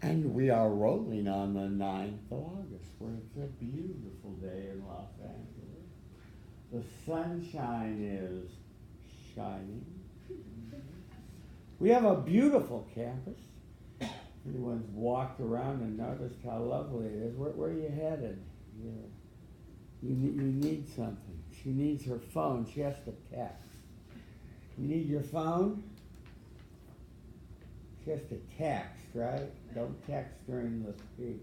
And we are rolling on the 9th of August, where it's a beautiful day in Los Angeles. The sunshine is shining. We have a beautiful campus. Anyone's walked around and noticed how lovely it is. Where are you headed? You need something. She needs her phone. She has to text. You need your phone? She has to text, right? Don't text during the speech.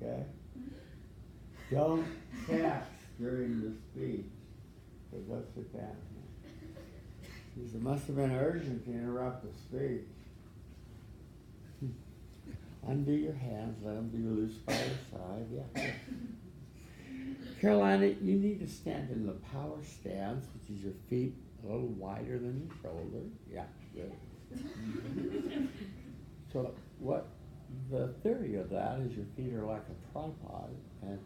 Okay? Don't text during the speech. So go sit down. It must have been urgent to interrupt the speech. Undo your hands, let them be loose by your side. Yeah. Carolina, you need to stand in the power stance, which is your feet a little wider than your shoulder. Yeah, good. So what the theory of that is your feet are like a tripod, and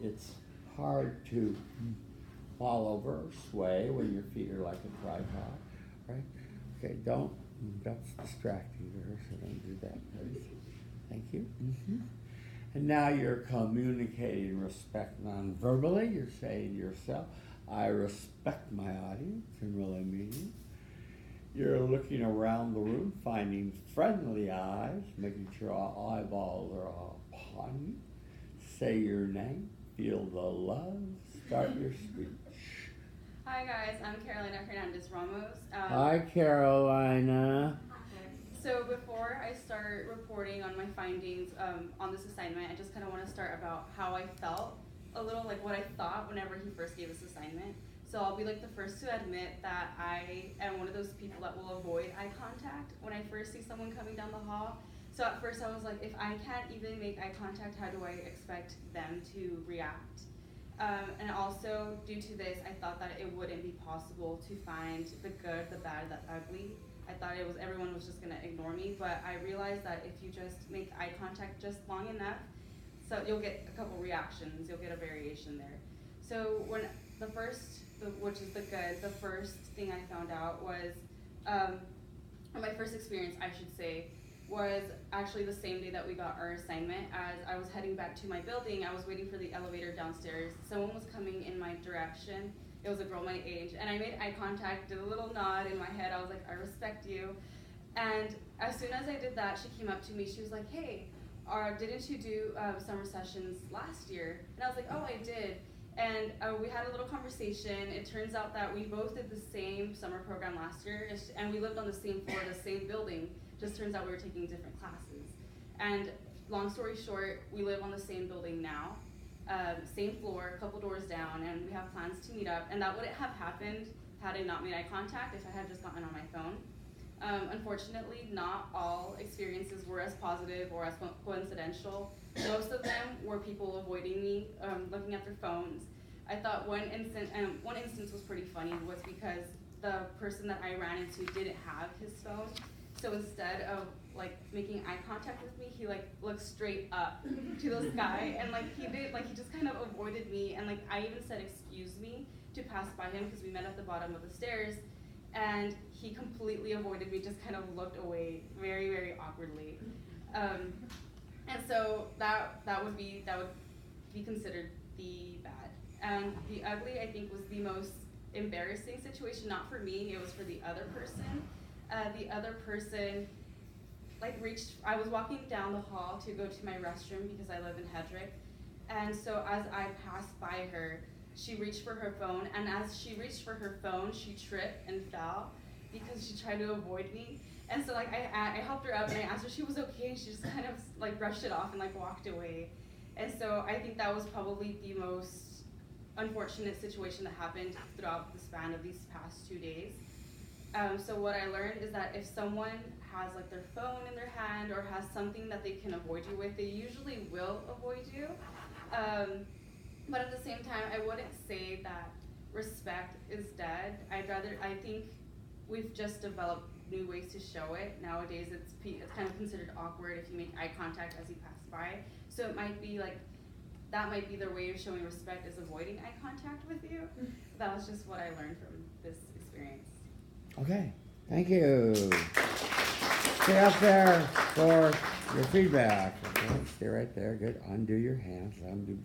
it's hard to fall over or sway when your feet are like a tripod, right? Okay, that's distracting her, so don't do that, please. Thank you. Mm-hmm. And now you're communicating respect non-verbally. You're saying to yourself, I respect my audience and really mean it. You're looking around the room, finding friendly eyes, making sure all eyeballs are upon you. Say your name, feel the love, start your speech. Hi guys, I'm Carolina Hernandez Ramos. Hi Carolina. So before I start reporting on my findings on this assignment, I just kind of want to start about how I felt, a little like what I thought whenever he first gave this assignment. So I'll be like the first to admit that I am one of those people that will avoid eye contact when I first see someone coming down the hall. So at first I was like, if I can't even make eye contact, how do I expect them to react? And also due to this, I thought that it wouldn't be possible to find the good, the bad, the ugly. I thought everyone was just gonna ignore me, but I realized that if you just make eye contact just long enough, so you'll get a couple reactions, you'll get a variation there. So when which is the good, the first thing I found out was, or my first experience, I should say, was actually the same day that we got our assignment. As I was heading back to my building, I was waiting for the elevator downstairs. Someone was coming in my direction. It was a girl my age, and I made eye contact, did a little nod in my head. I was like, I respect you. And as soon as I did that, she came up to me. She was like, hey, didn't you do summer sessions last year? And I was like, oh, I did. And we had a little conversation. It turns out that we both did the same summer program last year, and we lived on the same floor, the same building. Just turns out we were taking different classes. And long story short, we live on the same building now. Same floor, a couple doors down, and we have plans to meet up. And that wouldn't have happened had I not made eye contact, if I had just gotten on my phone. Unfortunately, not all experiences were as positive or as coincidental. Most of them were people avoiding me, looking at their phones. I thought one instance was pretty funny, was because the person that I ran into didn't have his phone. So instead of like making eye contact with me, he like looked straight up to the sky, and he just kind of avoided me. And like I even said excuse me to pass by him because we met at the bottom of the stairs, and he completely avoided me, just kind of looked away very, very awkwardly. And so that would be considered the bad. And the ugly, I think, was the most embarrassing situation. Not for me, it was for the other person. The other person I was walking down the hall to go to my restroom because I live in Hedrick. And so as I passed by her, she reached for her phone, and as she reached for her phone, she tripped and fell because she tried to avoid me. And so like I helped her up and I asked her if she was okay, and she just kind of like brushed it off and like walked away. And so I think that was probably the most unfortunate situation that happened throughout the span of these past 2 days. So what I learned is that if someone has like their phone in their hand or has something that they can avoid you with, they usually will avoid you. But at the same time, I wouldn't say that respect is dead. I think we've just developed new ways to show it. Nowadays, it's kind of considered awkward if you make eye contact as you pass by. So it might be like, that might be their way of showing respect, is avoiding eye contact with you. That was just what I learned from this experience. Okay, thank you. Stay up there for Your feedback. Okay, stay right there. Good. Undo your hands. Undo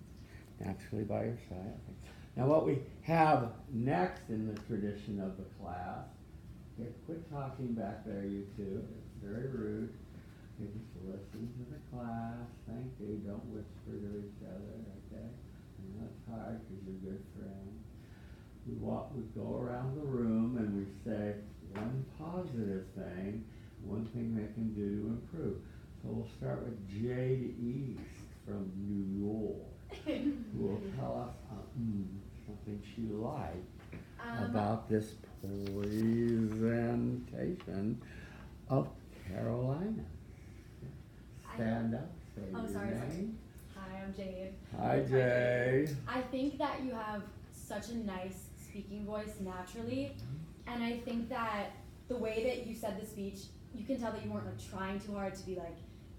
naturally by your side. Now what we have next in the tradition of the class, okay, quit talking back there, you two. It's very rude. You just listen to the class. Thank you. Don't whisper to each other, okay? I know it's hard because you're good friends. We go around the room and we say one positive thing, one thing they can do to improve. So we'll start with Jade East from New York, who will tell us something she liked about this presentation of Carolina. Stand up, say your name. Hi, I'm Jade. Hi, Jade. I think that you have such a nice speaking voice naturally, and I think that the way that you said the speech, you can tell that you weren't like trying too hard to be like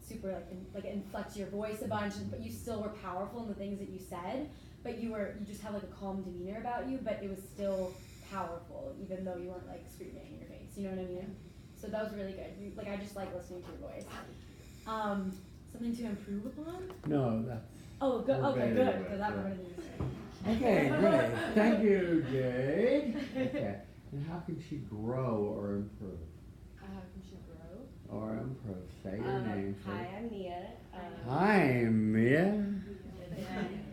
super like inflect your voice a bunch, but you still were powerful in the things that you said. But you just have like a calm demeanor about you, but it was still powerful, even though you weren't like screaming in your face. You know what I mean? So that was really good. I just like listening to your voice. Something to improve upon? No, that's. Oh, good. Okay, good. Because that right. reminded me. Okay, great. Thank you, Jade. Okay. And how can she grow or improve? How can she grow? Or improve. Say your name. Hi, I'm Nia. Hi, Mia.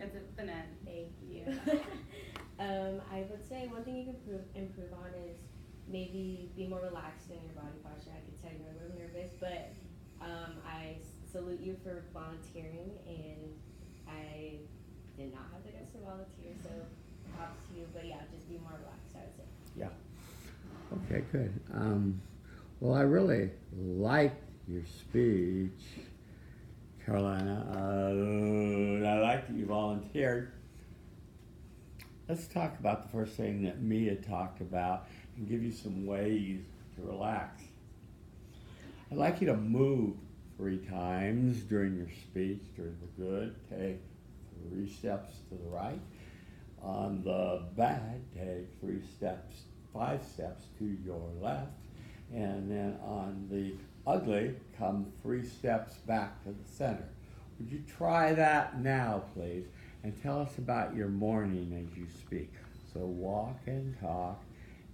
It's the net. Thank you. I would say one thing you can improve on is maybe be more relaxed in your body posture. I could tell you're a little nervous, but I salute you for volunteering, and I did not have the guts to volunteer, so props to you. But yeah, just be more relaxed, I would say. Yeah. Okay, good. Well, I really liked your speech, Carolina. I like that you volunteered. Let's talk about the first thing that Mia talked about and give you some ways to relax. I'd like you to move 3 times during your speech. During the good, take 3 steps to the right. On the bad, take 5 steps to your left. And then on the ugly, come 3 steps back to the center. Would you try that now, please? And tell us about your morning as you speak. So walk and talk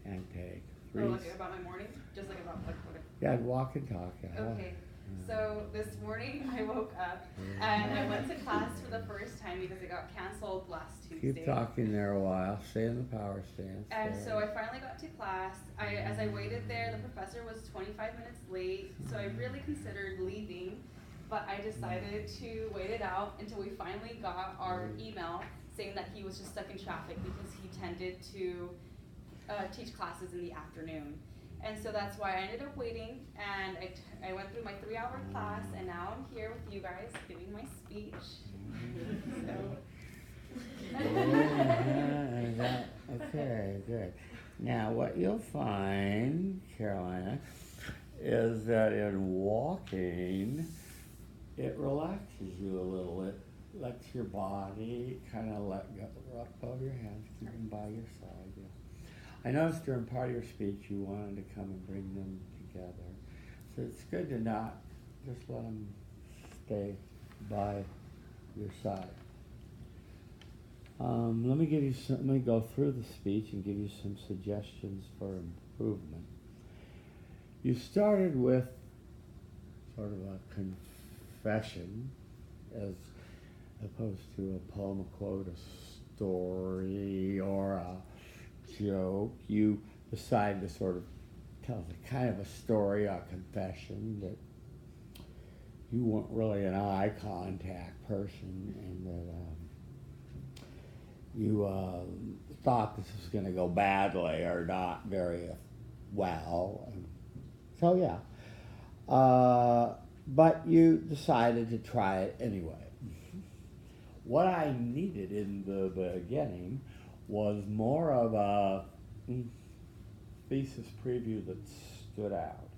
and take 3 Oh, like about my morning? Just like about like what? Yeah, walk and talk. Okay. So this morning I woke up and I went to class for the first time because it got canceled last Tuesday. Keep talking there a while. Stay in the power stance. And so I finally got to class. As I waited there, the professor was 25 minutes late, so I really considered leaving, but I decided to wait it out until we finally got our email saying that he was just stuck in traffic because he tended to teach classes in the afternoon. And so that's why I ended up waiting, and I went through my 3-hour class, and now I'm here with you guys giving my speech. Okay, good. Now, what you'll find, Carolina, is that in walking, it relaxes you a little. It lets your body kind of let go of your hands, keep them by your side. Yeah. I noticed during part of your speech you wanted to come and bring them together. So it's good to not just let them stay by your side. Let me go through the speech and give you some suggestions for improvement. You started with sort of a confession as opposed to a poem, a quote, a story, or a joke. You decided to sort of tell kind of a story, a confession, that you weren't really an eye contact person, and that you thought this was going to go badly or not very well. So yeah, but you decided to try it anyway. What I needed in the beginning was more of a thesis preview that stood out.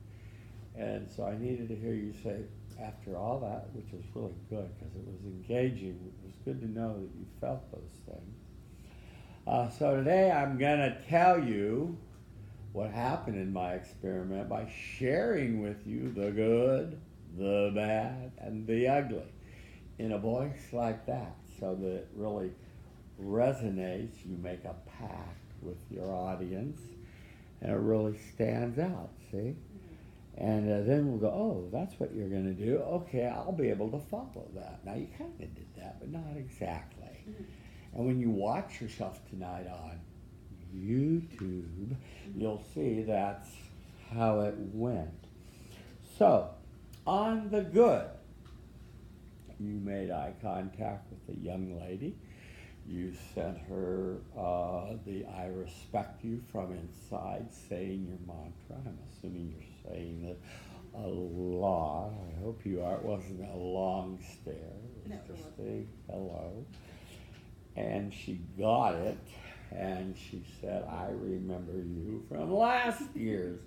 And so I needed to hear you say, after all that, which was really good because it was engaging, it was good to know that you felt those things. So today I'm going to tell you what happened in my experiment by sharing with you the good, the bad, and the ugly in a voice like that, so that it really resonates. You make a pact with your audience, and it really stands out, see? And then we'll go, oh, that's what you're going to do. Okay, I'll be able to follow that. Now, you kind of did that, but not exactly. And when you watch yourself tonight on YouTube, you'll see that's how it went. So, on the good, you made eye contact with the young lady. You sent her the I respect you from inside, saying your mantra. I'm assuming you're saying it a lot. I hope you are. It wasn't a long stare. It was just a hello. And she got it, and she said, I remember you from last year's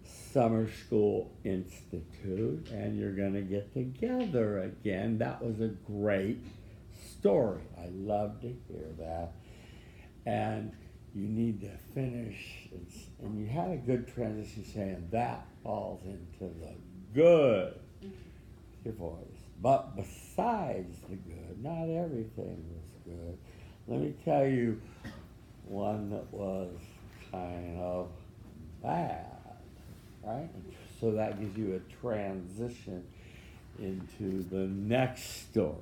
Summer School Institute, and you're going to get together again. That was a great story. I love to hear that. And you need to finish, and you had a good transition saying that falls into the good, your voice. But besides the good, not everything was good. Let me tell you one that was kind of bad, right? So that gives you a transition into the next story.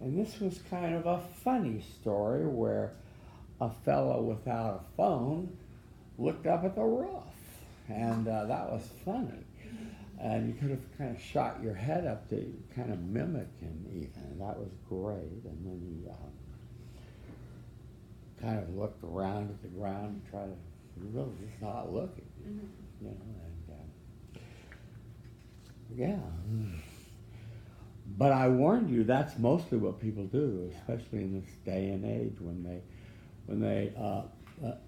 And this was kind of a funny story where a fellow without a phone looked up at the roof. And that was funny. And you could have kind of shot your head up to kind of mimic him even. That was great. And then he kind of looked around at the ground and tried to, really just not looking, you know, and yeah. But I warned you, that's mostly what people do, especially in this day and age when they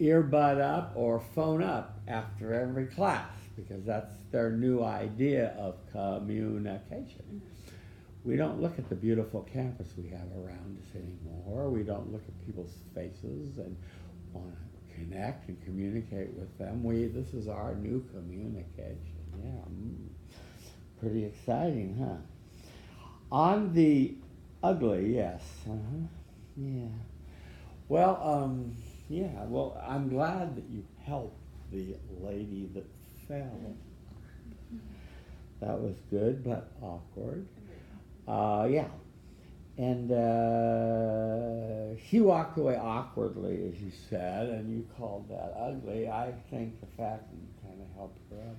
earbud up or phone up after every class, because that's their new idea of communication. We don't look at the beautiful campus we have around us anymore. We don't look at people's faces and want to connect and communicate with them. This is our new communication. Yeah, pretty exciting, huh? On the ugly, yes. Yeah. Well, yeah. Well, I'm glad that you helped the lady that fell. That was good, but awkward. Yeah. And she walked away awkwardly, as you said, and you called that ugly. I think the fact that you kind of helped her up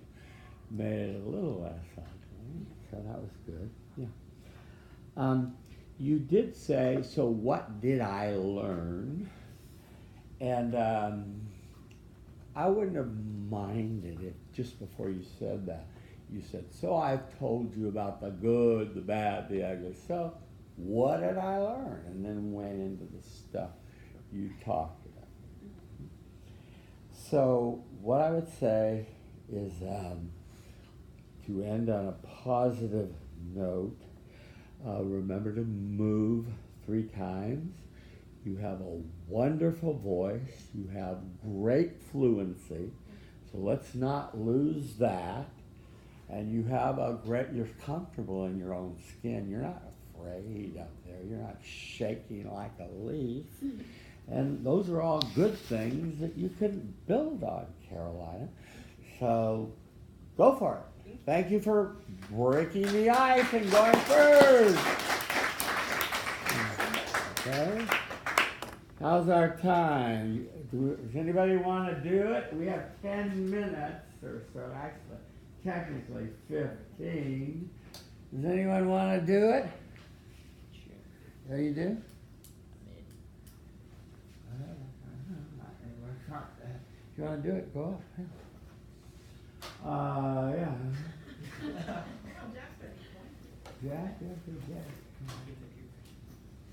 made it a little less ugly. So that was good. Yeah. You did say, so what did I learn? And I wouldn't have minded if just before you said that, you said, so I've told you about the good, the bad, the ugly. So what did I learn? And then went into the stuff you talked about. So what I would say is to end on a positive note, remember to move 3 times. You have a wonderful voice. You have great fluency. So let's not lose that. And you have you're comfortable in your own skin. You're not afraid up there. You're not shaking like a leaf. And those are all good things that you can build on, Carolina. So go for it. Thank you for breaking the ice and going first. Okay. How's our time? Does anybody want to do it? We have 10 minutes or so, actually, technically 15. Does anyone want to do it? Sure. Yeah, you do? If you want to do it, go up. Yeah. Jack.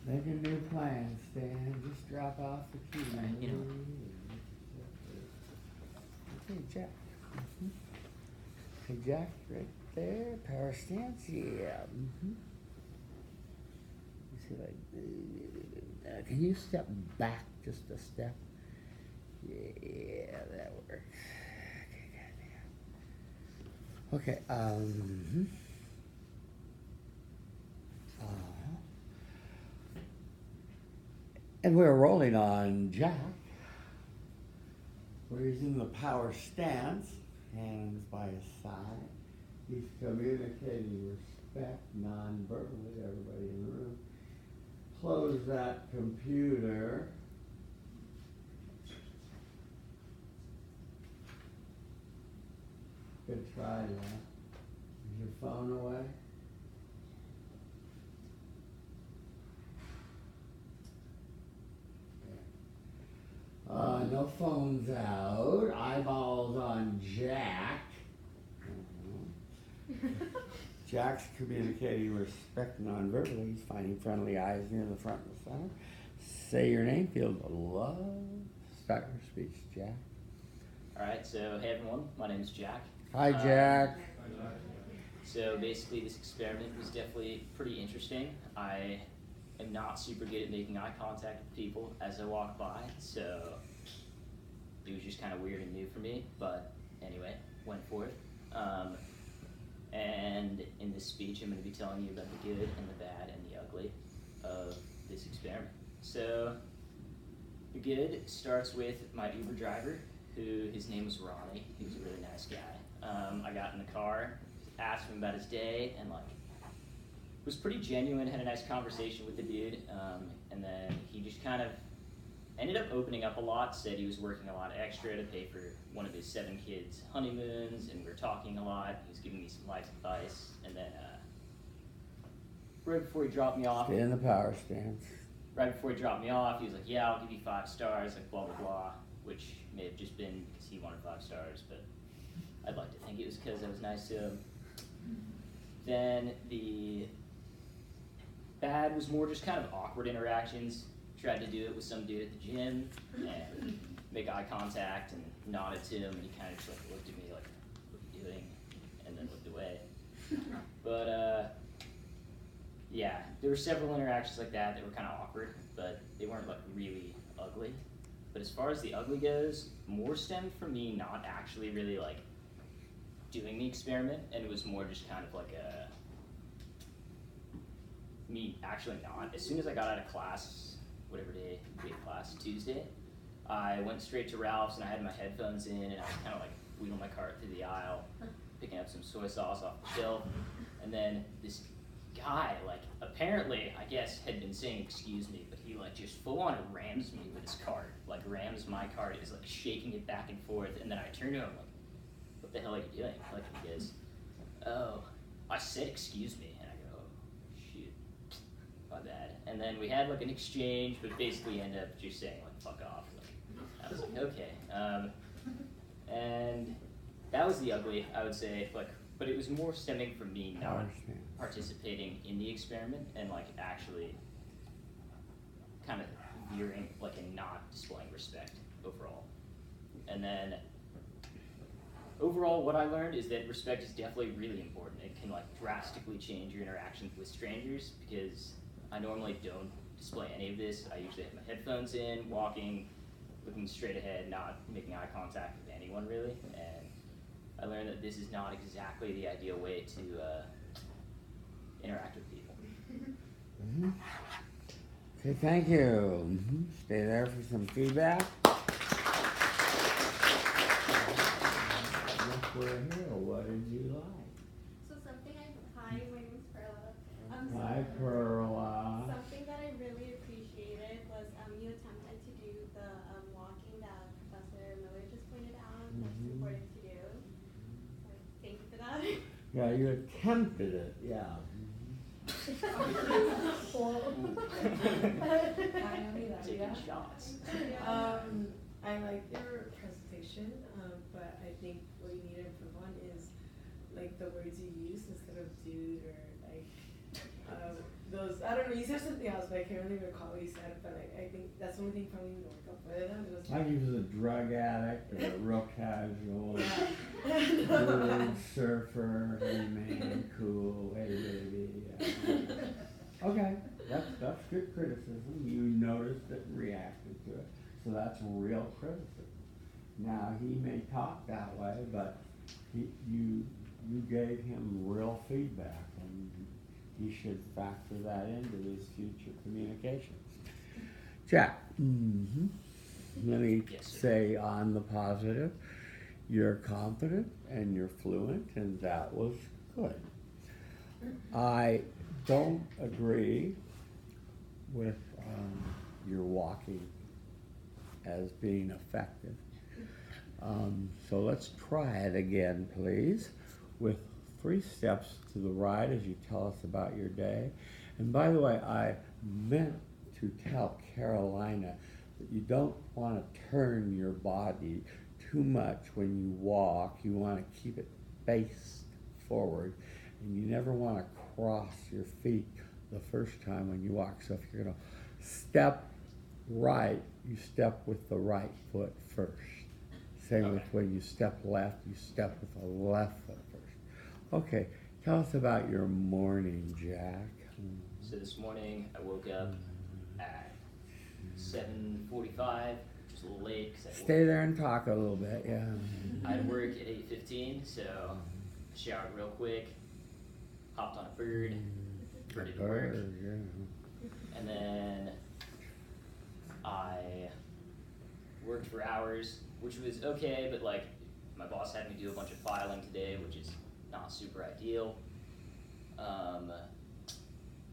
Making new plans, Stan. Just drop off the key. Okay, Jack. Hey, Jack, right there. Power stance. Yeah. You see, like, can you step back just a step? Yeah, that works. Okay, And we're rolling on Jack, where he's in the power stance, hands by his side. He's communicating respect non-verbally, everybody in the room. Close that computer. Good try, Jack. Is your phone away? No phones out. Eyeballs on Jack. Jack's communicating respect non-verbally. He's finding friendly eyes near the front and the center. Say your name, feel the love. Start your speech, Jack. Alright, so hey everyone, my name is Jack. Hi, Jack. So basically this experiment was definitely pretty interesting. I am not super good at making eye contact with people as I walk by, so it was just kind of weird and new for me, but anyway, went for it. And in this speech I'm going to be telling you about the good and the bad and the ugly of this experiment. So the good starts with my Uber driver, who his name was Ronnie. He was a really nice guy. I got in the car, asked him about his day, and was pretty genuine, had a nice conversation with the dude, and then he just kind of ended up opening up a lot, said he was working a lot extra to pay for one of his 7 kids' honeymoons, and we were talking a lot. He was giving me some life advice, and then right before he dropped me off, Stay in the power stance. right before he dropped me off, he was like, yeah, I'll give you 5 stars, like blah, blah, blah, which may have just been because he wanted 5 stars, but I'd like to think it was because I was nice to him. Then the bad was more just kind of awkward interactions. Tried to do it with some dude at the gym and make eye contact and nodded to him, and he kind of just looked at me like, what are you doing? And then looked away. But yeah, there were several interactions like that that were kind of awkward, but they weren't really ugly. But as far as the ugly goes, more stemmed from me not actually really doing the experiment, and it was more just kind of me actually not. As soon as I got out of class, whatever day we had class, Tuesday, I went straight to Ralph's and I had my headphones in, and I was kind of wheeling my cart through the aisle, picking up some soy sauce off the shelf, and then this guy, apparently, I guess, had been saying excuse me, but he just full on rams me with his cart, rams my cart, is shaking it back and forth, and then I turned to him what the hell are you doing? He goes, oh, I said excuse me, and I go, oh, shoot, my bad. And then we had an exchange, but basically ended up just saying fuck off. I was like, okay. And that was the ugly, I would say, but it was more stemming from me not participating in the experiment and actually kind of veering and not displaying respect overall. And then overall, what I learned is that respect is definitely really important. It can drastically change your interactions with strangers, because I normally don't display any of this. I usually have my headphones in, walking, looking straight ahead, not making eye contact with anyone really. And I learned that this is not exactly the ideal way to interact with people. Mm-hmm. Okay, thank you. Mm-hmm. Stay there for some feedback. We're here. What did you like? So hi, my name is Perla. Hi, Perla. Something that I really appreciated was you attempted to do the walking that Professor Miller just pointed out. That's important to do. So thank you for that. Yeah, you attempted it. Yeah. Taking shots. I like your presentation, but I think what you need to improve on is the words you use instead of dude or those. I don't know. You said something else, but I can't really recall what you said. But I think that's the only thing probably you work up with. I use a drug addict or a real casual, dude, surfer, hey man, cool, hey baby. Yeah. Okay, that's good criticism. You noticed it and reacted to it, so that's real criticism. Now he may talk that way, but you gave him real feedback, and he should factor that into his future communications. Jack. Let me Yes, sir. say on the positive, you're confident and you're fluent, and that was good. I don't agree with your walking as being effective. So let's try it again, please, with 3 steps to the right as you tell us about your day. And by the way, I meant to tell Carolina that you don't want to turn your body too much when you walk. You want to keep it faced forward, and you never want to cross your feet the first time when you walk. So if you're going to step right, you step with the right foot first. Same with when you step left, you step with the left foot first. Okay, tell us about your morning, Jack. So this morning I woke up at 7:45, just a little late because Stay there and talk a little bit, yeah. I had work at 8:15, so I showered real quick, hopped on a bird, ready to work, Yeah. and then I worked for hours, which was okay, but like my boss had me do a bunch of filing today, which is not super ideal.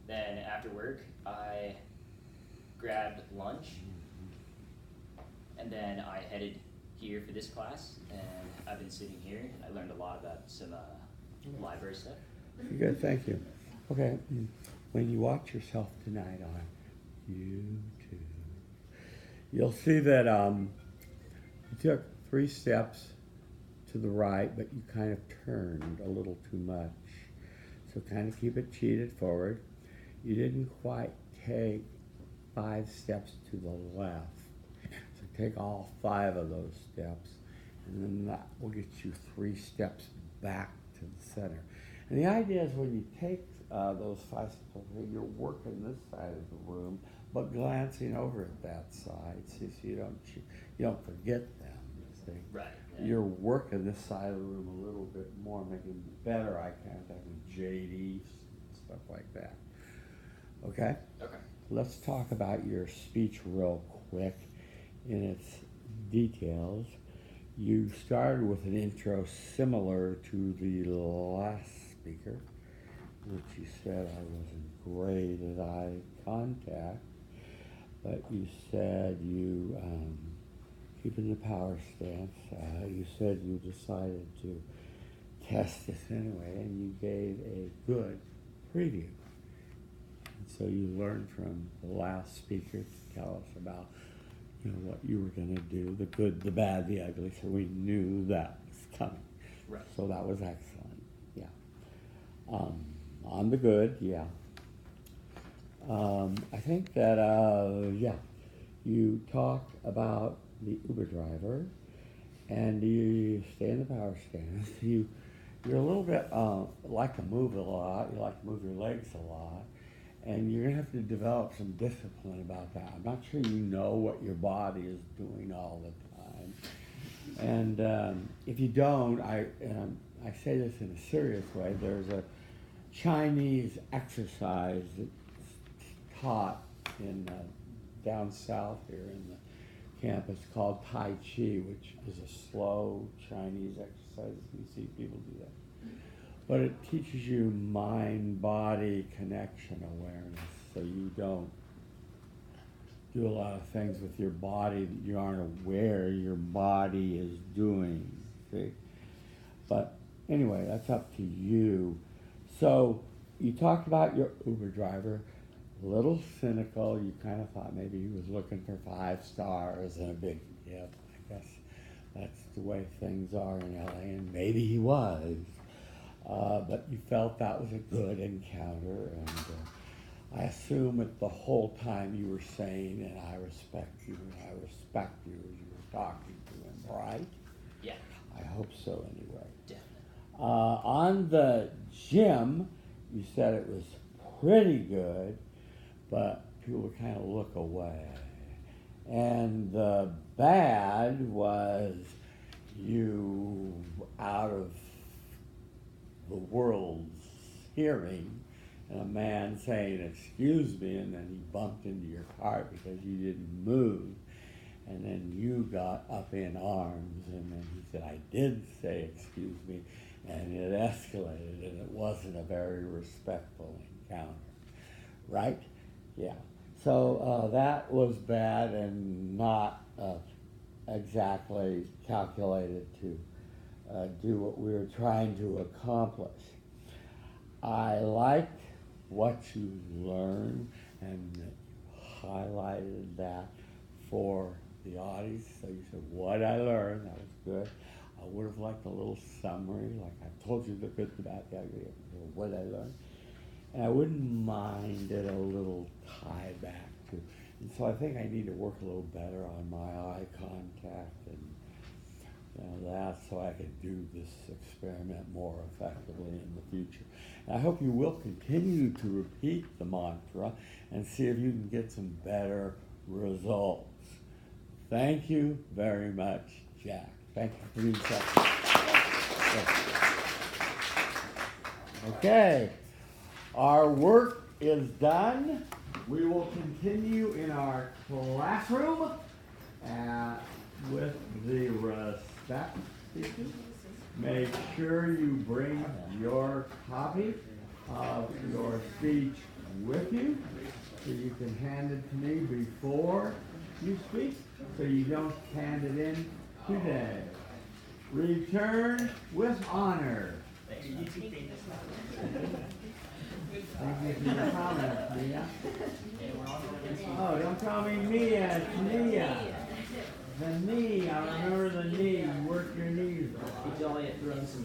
Then after work, I grabbed lunch, and then I headed here for this class, and I've been sitting here, and I learned a lot about some library stuff. Good, thank you. Okay, when you watch yourself tonight on YouTube, you'll see that you took 3 steps to the right, but you kind of turned a little too much. So kind of keep it cheated forward. You didn't quite take 5 steps to the left. So take all 5 of those steps, and then that will get you 3 steps back to the center. And the idea is when you take those 5 steps, you're working this side of the room, but glancing over at that side, so you don't forget them. You see. Right. Yeah. You're working this side of the room a little bit more, making better eye contact with JD, stuff like that. Okay? Okay. Let's talk about your speech real quick in its details. You started with an intro similar to the last speaker, which you said I wasn't great at eye contact, but you said you, keeping the power stance, you said you decided to test this anyway, and you gave a good preview. And so you learned from the last speaker to tell us about what you were going to do, the good, the bad, the ugly, so we knew that was coming. Right. So that was excellent, yeah. On the good, yeah. I think that, you talked about the Uber driver, and you stay in the power stance. You're a little bit, like to move a lot, you like to move your legs a lot, and you're going to have to develop some discipline about that. I'm not sure you know what your body is doing all the time. And if you don't, I say this in a serious way, there's a Chinese exercise that's taught in down south here in the campus called Tai Chi, which is a slow Chinese exercise. You see people do that. But it teaches you mind-body connection awareness, so you don't do a lot of things with your body that you aren't aware your body is doing, see? But anyway, that's up to you. So you talked about your Uber driver, a little cynical. You kind of thought maybe he was looking for 5 stars and a big gift. I guess that's the way things are in LA, and maybe he was. But you felt that was a good encounter, and I assume that the whole time you were saying, and I respect you, and I respect you as you were talking to him, right? Yeah. I hope so anyway. Definitely. On the gym, you said it was pretty good, but people would kind of look away. And the bad was you out of the world's hearing and a man saying, "Excuse me," and then he bumped into your cart because you didn't move. And then you got up in arms, and then he said, "I did say excuse me," and it escalated, and it wasn't a very respectful encounter, right? Yeah. So that was bad and not exactly calculated to do what we were trying to accomplish. I liked what you learned and that you highlighted that for the audience. So you said, "What I learned," that was good. I would have liked a little summary, like I told you the good, the bad, the ugly, what I learned. And I wouldn't mind it a little tie back to. And so I think I need to work a little better on my eye contact and that, so I can do this experiment more effectively in the future. And I hope you will continue to repeat the mantra and see if you can get some better results. Thank you very much, Jack. Thank you for being so. Okay, our work is done. We will continue in our classroom with the respect speeches. Make sure you bring your copy of your speech with you so you can hand it to me before you speak, so you don't hand it in today. Return with honor. Thank you for your comments, Mia. Oh, don't call me Mia, it's Mia. The knee, I remember the knee. You work your knees. He's only at throwing some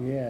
Yeah.